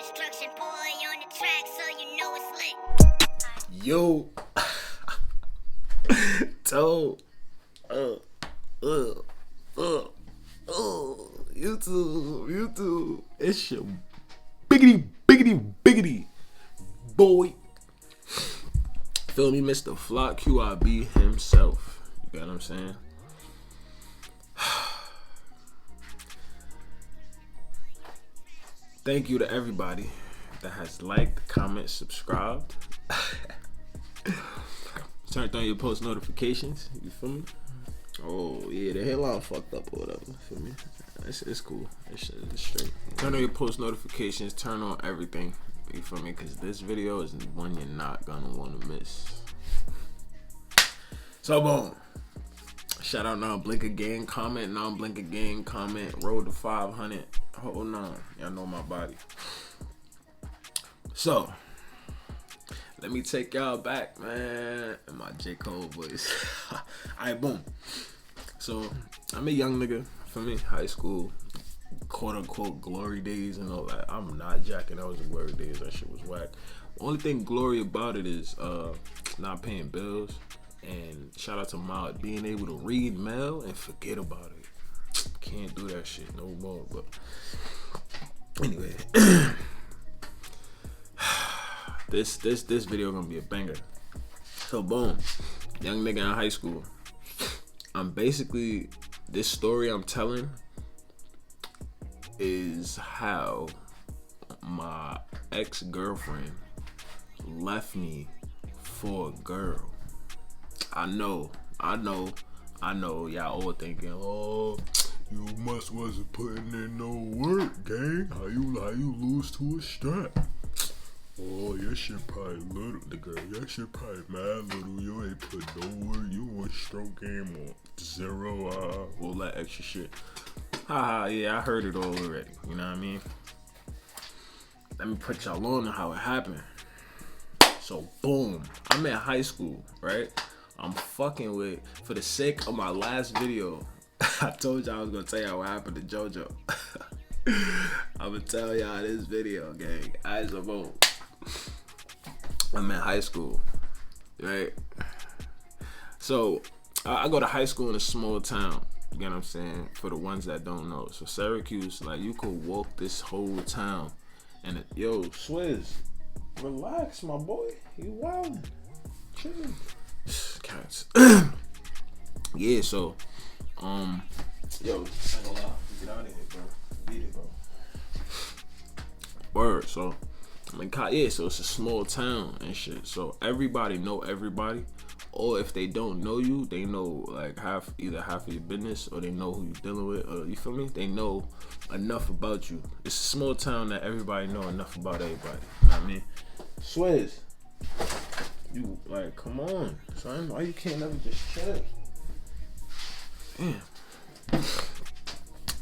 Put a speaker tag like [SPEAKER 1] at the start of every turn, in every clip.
[SPEAKER 1] Konstruction boy on the track, so you know it's lit.
[SPEAKER 2] Yo, toe, YouTube, it's your biggity boy. Feel me, Mr. Flock QIB himself. You got what I'm saying? Thank you to everybody that has liked, commented, subscribed. Turned on your post notifications. You feel me? Oh yeah, the headline fucked up or whatever. Feel me? It's cool. It's straight. Turn on your post notifications. Turn on everything. You feel me? Because this video is one you're not gonna want to miss. So boom. Shout out Non-Blink Again. Comment Non-Blink Again. Comment. Road to 500. Hold on. Y'all know my body. So let me take y'all back, man. In my J. Cole voice. Alright, boom. So I'm a young nigga, for me, high school, quote unquote glory days and all that. I'm not jacking those glory days. That shit was whack. The only thing glory about it is not paying bills. And shout out to Maud, being able to read mail and forget about it. Can't do that shit no more. But anyway. This video gonna be a banger. So boom, young nigga in high school. I'm basically, this story I'm telling is how my ex-girlfriend left me for a girl. I know, y'all all thinking, oh, you must wasn't putting in no work, gang. How you lose to a strap? Oh, your shit probably little, nigga. Your shit probably mad little. You ain't put no work. You on stroke game on 0, all that extra shit. Haha, yeah, I heard it all already. You know what I mean? Let me put y'all on how it happened. So, boom. I'm in high school, right? I'm fucking with, for the sake of my last video, I told y'all I was gonna tell y'all what happened to JoJo. I'm gonna tell y'all this video, gang. Eyes of old. I'm in high school, right? So I go to high school in a small town. You get what I'm saying? For the ones that don't know, so Syracuse, like you could walk this whole town, and yo, Swizz, relax, my boy. You wildin', chill. Cats. Yeah. So, yo, I ain't gonna lie. Get out of here, bro. Beat it, bro. Word. So. I mean, yeah, so it's a small town and shit. So everybody know everybody, or if they don't know you, they know like either half of your business, or they know who you're dealing with, or you feel me? They know enough about you. It's a small town that everybody know enough about everybody. You know what I mean? Swizz, you like, come on, son. Why you can't ever just chill? Damn.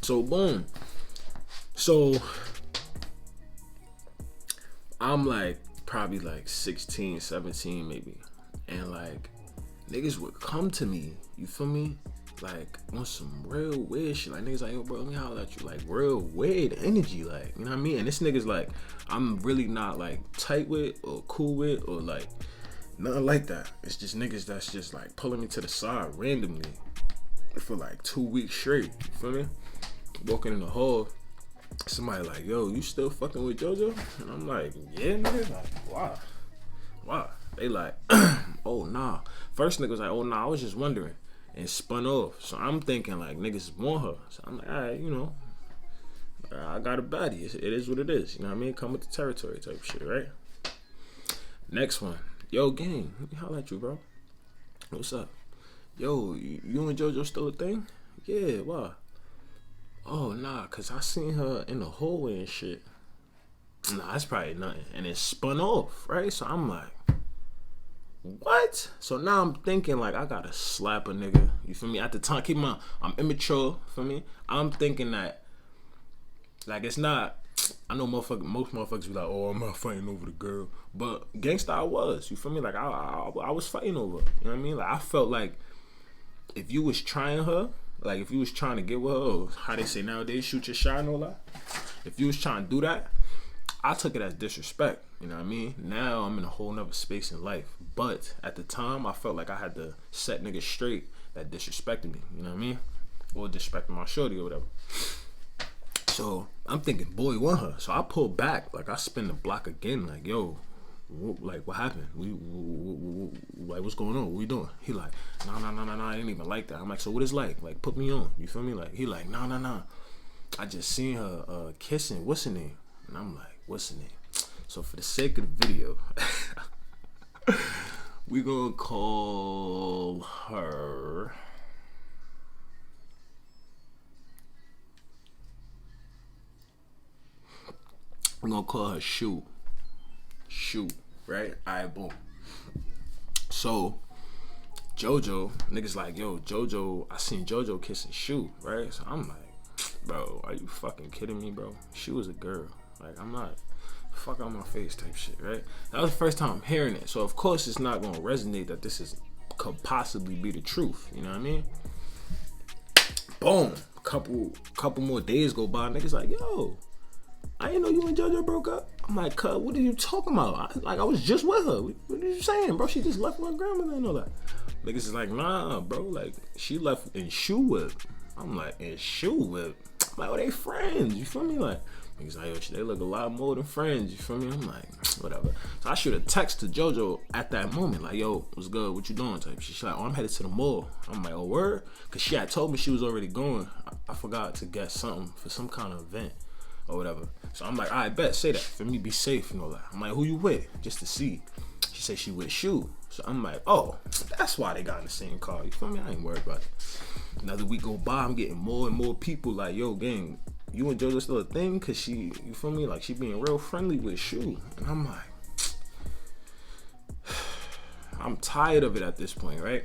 [SPEAKER 2] So boom. So I'm like probably like 16, 17 maybe. And like niggas would come to me, you feel me? Like on some real weird shit. Like niggas like, yo bro, let me holler at you. Like real weird energy, like, you know what I mean? And this nigga's like, I'm really not like tight with or cool with or like nothing like that. It's just niggas that's just like pulling me to the side randomly for like 2 weeks straight. You feel me? Walking in the hall. Somebody like, yo, you still fucking with JoJo? And I'm like, yeah, nigga. Like, why? They like, oh, nah. First nigga was like, oh, nah, I was just wondering. And spun off. So I'm thinking like, niggas want her. So I'm like, all right, you know, I got a baddie. It is what it is. You know what I mean? Come with the territory type of shit, right? Next one. Yo, gang, let me holler at you, bro. What's up? Yo, you and JoJo still a thing? Yeah, why? Oh, nah, cause I seen her in the hallway and shit. Nah, that's probably nothing. And it spun off, right? So I'm like, what? So now I'm thinking like I gotta slap a nigga. You feel me? At the time, keep in mind, I'm immature, feel me? I'm thinking that, like, it's not, I know most motherfuckers be like, oh, I'm not fighting over the girl. But gangsta I was, you feel me? Like, I was fighting over her. You know what I mean? Like, I felt like if you was trying her, like if you was trying to get with her, or how they say nowadays, shoot your shot and all that. If you was trying to do that, I took it as disrespect, you know what I mean? Now I'm in a whole nother space in life. But at the time, I felt like I had to set niggas straight that disrespected me, you know what I mean? Or disrespecting my shorty or whatever. So I'm thinking, boy, want her. So I pulled back, like I spin the block again, like, yo, what happened? Like, what's going on? What we doing? He like, nah, I ain't even like that. I'm like, so what is like? Like, put me on. You feel me? Like, he like, nah. I just seen her kissing. What's her name? And I'm like, what's her name? So for the sake of the video, we gonna call her. We're gonna call her Shoe, right? Alright, boom. So JoJo, niggas like, yo, JoJo, I seen JoJo kissing Shoe, right? So I'm like, bro, are you fucking kidding me, bro? She was a girl. Like, I'm not fuck on my face type shit, right? That was the first time I'm hearing it. So of course it's not gonna resonate that could possibly be the truth. You know what I mean? Boom. Couple more days go by, niggas like, yo, I didn't know you and JoJo broke up. I'm like, cuz, what are you talking about? I was just with her. What are you saying, bro? She just left with her grandmother and all that. Niggas is like, nah, bro. Like, she left in shoe whip. I'm like, in shoe whip? I'm like, oh, they friends. You feel me? Like, niggas like, yo, they look a lot more than friends. You feel me? I'm like, whatever. So I shoot a text to JoJo at that moment. Like, yo, what's good? What you doing? Type. She's like, oh, I'm headed to the mall. I'm like, oh, word? Because she had told me she was already going. I forgot to get something for some kind of event or whatever. So I'm like, I bet, say that for me, be safe and all that. I'm like, who you with? Just to see. She said she with Shoe. So I'm like, oh, that's why they got in the same car. You feel me? I ain't worried about it. Another week go by, I'm getting more and more people like, yo, gang, you and JoJo still a thing? Cause she, you feel me? Like, she being real friendly with Shoe. And I'm like, I'm tired of it at this point, right?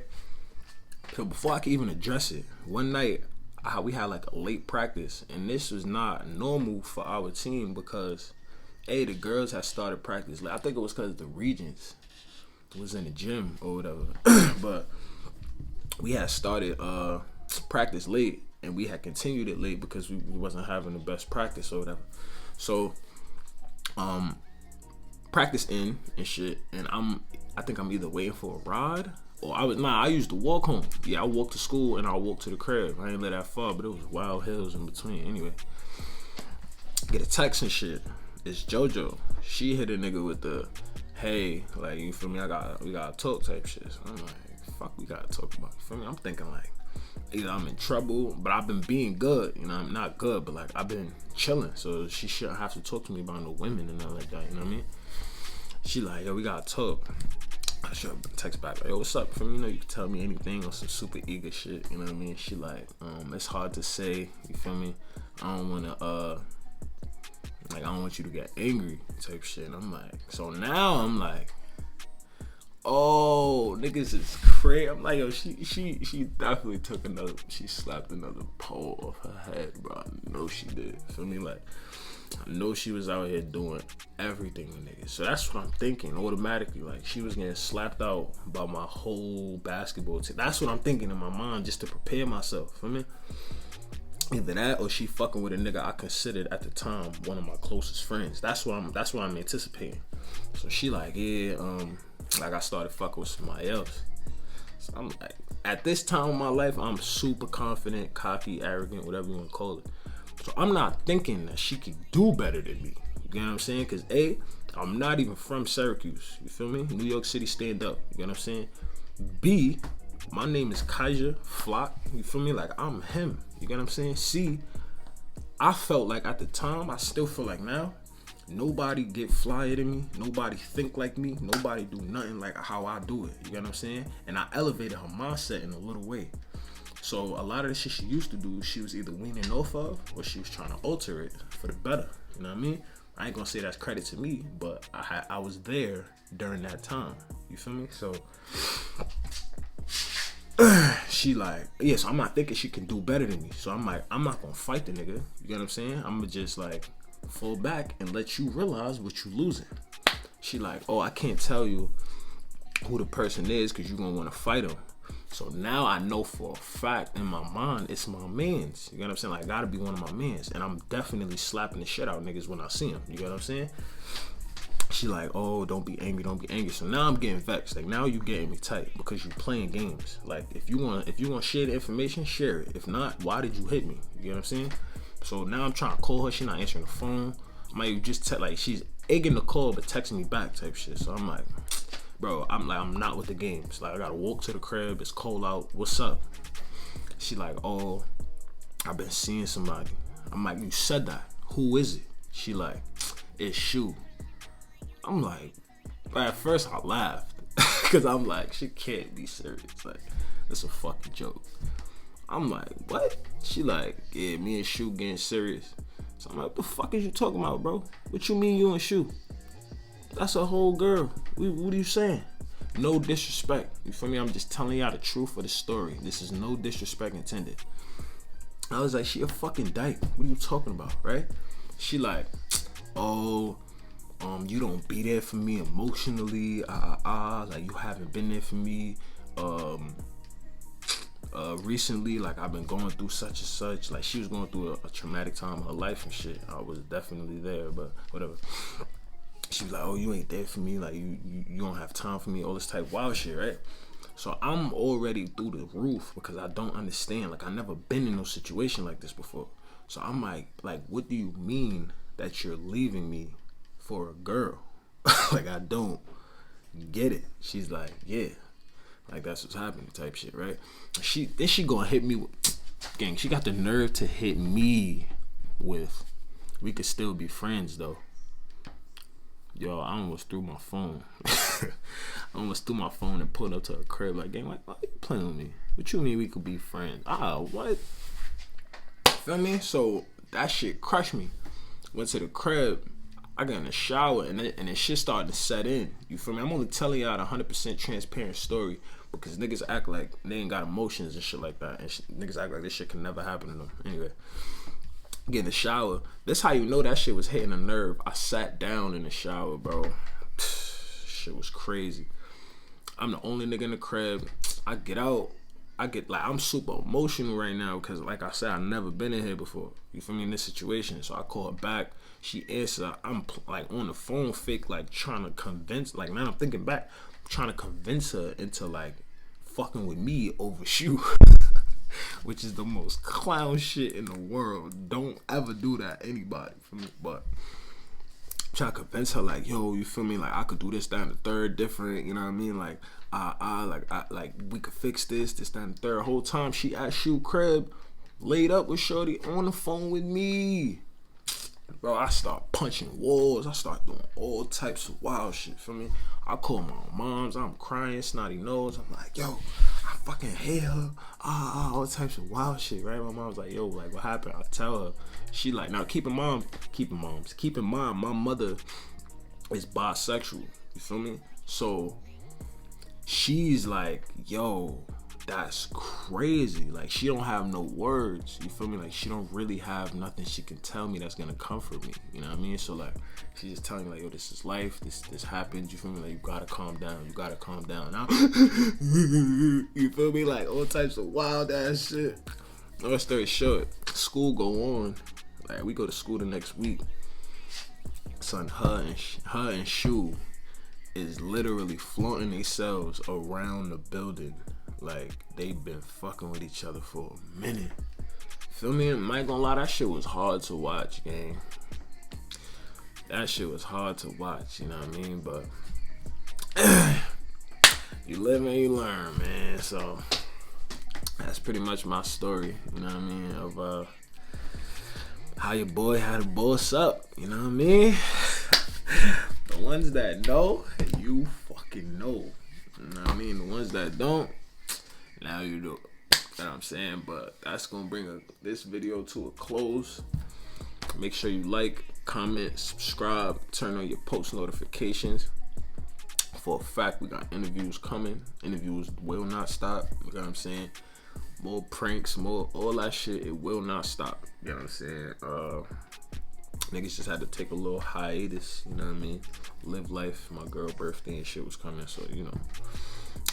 [SPEAKER 2] So before I can even address it, one night, we had like a late practice, and this was not normal for our team because the girls had started practice late. I think it was because the Regents was in the gym or whatever. But we had started practice late, and we had continued it late because we wasn't having the best practice or whatever. So practice in and shit, and I think I'm either waiting for a ride or I used to walk home. Yeah, I walked to school and I walked to the crib. I ain't let that far, but it was wild hills in between. Anyway, get a text and shit. It's JoJo. She hit a nigga with the, hey, like, you feel me? We gotta talk type shit. So I'm like, fuck, we gotta talk about. You feel me? I'm thinking like, either I'm in trouble, but I've been being good. You know, I'm not good, but like I've been chilling. So she shouldn't have to talk to me about no women and nothing like that. You know what I mean? She like, yo, we gotta talk. I should text back, like, yo, what's up? From, you know, you can tell me anything on some super eager shit, you know what I mean? She like, it's hard to say, you feel me? I don't want you to get angry type shit. And I'm like, so now I'm like, oh, niggas is crazy. I'm like, yo, she definitely she slapped another pole off her head, bro. I know she did, feel me? Like, I know she was out here doing everything with niggas. So that's what I'm thinking automatically. Like, she was getting slapped out by my whole basketball team. That's what I'm thinking in my mind just to prepare myself, feel me? Either that or she fucking with a nigga I considered at the time one of my closest friends. That's what I'm anticipating. So she like, yeah, like I started fucking with somebody else. So I'm like, at this time in my life, I'm super confident, cocky, arrogant, whatever you want to call it. So I'm not thinking that she could do better than me. You know what I'm saying? Because A, I'm not even from Syracuse. You feel me? New York City, stand up. You know what I'm saying? B, my name is Kaija Flock. You feel me? Like, I'm him. You get what I'm saying? C, I felt like at the time, I still feel like now, nobody get flyer than me. Nobody think like me. Nobody do nothing like how I do it. You get what I'm saying? And I elevated her mindset in a little way. So a lot of the shit she used to do, she was either weaning off of or she was trying to alter it for the better. You know what I mean? I ain't gonna say that's credit to me, but I was there during that time. You feel me? So she like, yeah, so I'm not thinking she can do better than me. So I'm like, I'm not gonna fight the nigga. You get what I'm saying? I'm gonna just like fall back and let you realize what you losing. She like, oh, I can't tell you who the person is because you're gonna wanna fight him. So now I know for a fact in my mind it's my mans. You know what I'm saying? Like, gotta be one of my mans. And I'm definitely slapping the shit out of niggas when I see them. You know what I'm saying? She like, oh, don't be angry, don't be angry. So now I'm getting vexed. Like, now you getting me tight because you playing games. Like, if you want to share the information, share it. If not, why did you hit me? You know what I'm saying? So now I'm trying to call her. She not answering the phone. I might just like she's egging the call but texting me back type shit. So I'm like, bro, I'm not with the games. Like, I gotta walk to the crib. It's cold out. What's up? She like, oh, I've been seeing somebody. I'm like, you said that. Who is it? She like, it's Shu. I'm like, at first I laughed because I'm like, she can't be serious. Like, it's a fucking joke. I'm like, what? She like, yeah, me and Shu getting serious. So I'm like, what the fuck is you talking about, bro? What you mean you and Shu? That's a whole girl. What are you saying? No disrespect. You feel me? I'm just telling y'all the truth of the story. This is no disrespect intended. I was like, she a fucking dyke. What are you talking about, right? She like, oh, you don't be there for me emotionally. Like, you haven't been there for me. Recently, like, I've been going through such and such. Like, she was going through a traumatic time in her life and shit. I was definitely there, but whatever. She was like, oh, you ain't there for me. Like, you don't have time for me. All this type of wild shit, right? So I'm already through the roof because I don't understand. Like, I never been in no situation like this before. So I'm like, what do you mean that you're leaving me for a girl? Like, I don't get it. She's like, yeah, like, that's what's happening type shit, right? Then she gonna hit me with, gang, she got the nerve to hit me with, we could still be friends though. Yo, I almost threw my phone. And pulled up to her crib. Like, gang, like, why you playing with me? What you mean we could be friends? What? Feel me? So that shit crushed me. Went to the crib. I got in the shower and then shit started to set in. You feel me? I'm only telling y'all a 100% transparent story because niggas act like they ain't got emotions and shit like that. And niggas act like this shit can never happen to them. Anyway. Get in the shower. That's how you know that shit was hitting a nerve. I sat down in the shower, bro. Shit was crazy. I'm the only nigga in the crib. I get out. I'm super emotional right now because, like I said, I've never been in here before. You feel me? In this situation. So I call her back. She answer. I'm like on the phone fake, like trying to convince, like, now I'm thinking back, trying to convince her into like fucking with me over Shu. Which is the most clown shit in the world. Don't ever do that, anybody, for me. But I'm trying to convince her, like, yo, you feel me? Like, I could do this, that, and the third different. You know what I mean? Like, like we could fix this, that, and the third. Whole time she at Shu crib, laid up with shorty on the phone with me. Bro, I start punching walls. I start doing all types of wild shit, feel me? I call my moms. I'm crying, snotty nose. I'm like, yo, I fucking hate her. All types of wild shit, right? My mom's like, yo, like, what happened? I tell her. She like, now keep in mind, my mother is bisexual. You feel me? So she's like, yo, that's crazy. Like, she don't have no words. You feel me? Like, she don't really have nothing she can tell me that's gonna comfort me. You know what I mean? So like, she's just telling me like, yo, this is life. This happens. You feel me? Like, you gotta calm down. You gotta calm down. Now, you feel me? Like, all types of wild ass shit. Long story short, school go on. Like, we go to school the next week. Son, her and Shu is literally flaunting themselves around the building. Like, they've been fucking with each other for a minute. Feel me? I'm not gonna lie, that shit was hard to watch, gang. That shit was hard to watch, you know what I mean? But you live and you learn, man. So that's pretty much my story, you know what I mean? Of how your boy had to boss up, you know what I mean? The ones that know, you fucking know. You know what I mean? The ones that don't, now you do. You know what I'm saying? But that's gonna bring this video to a close. Make sure you like, comment, subscribe, turn on your post notifications. For a fact, we got interviews coming. Interviews will not stop. You know what I'm saying? More pranks, more all that shit. It will not stop. You know what I'm saying? Niggas just had to take a little hiatus. You know what I mean? Live life. My girl birthday and shit was coming, so you know.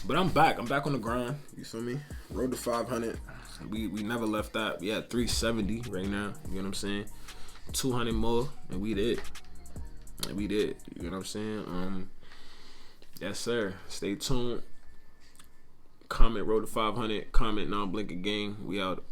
[SPEAKER 2] But I'm back. I'm back on the grind. You feel me? Road to 500. We never left that. We at 370 right now. You know what I'm saying? 200 more, and we did. You know what I'm saying? Yes, sir. Stay tuned. Comment Road to 500. Comment non-blinking gang. We out.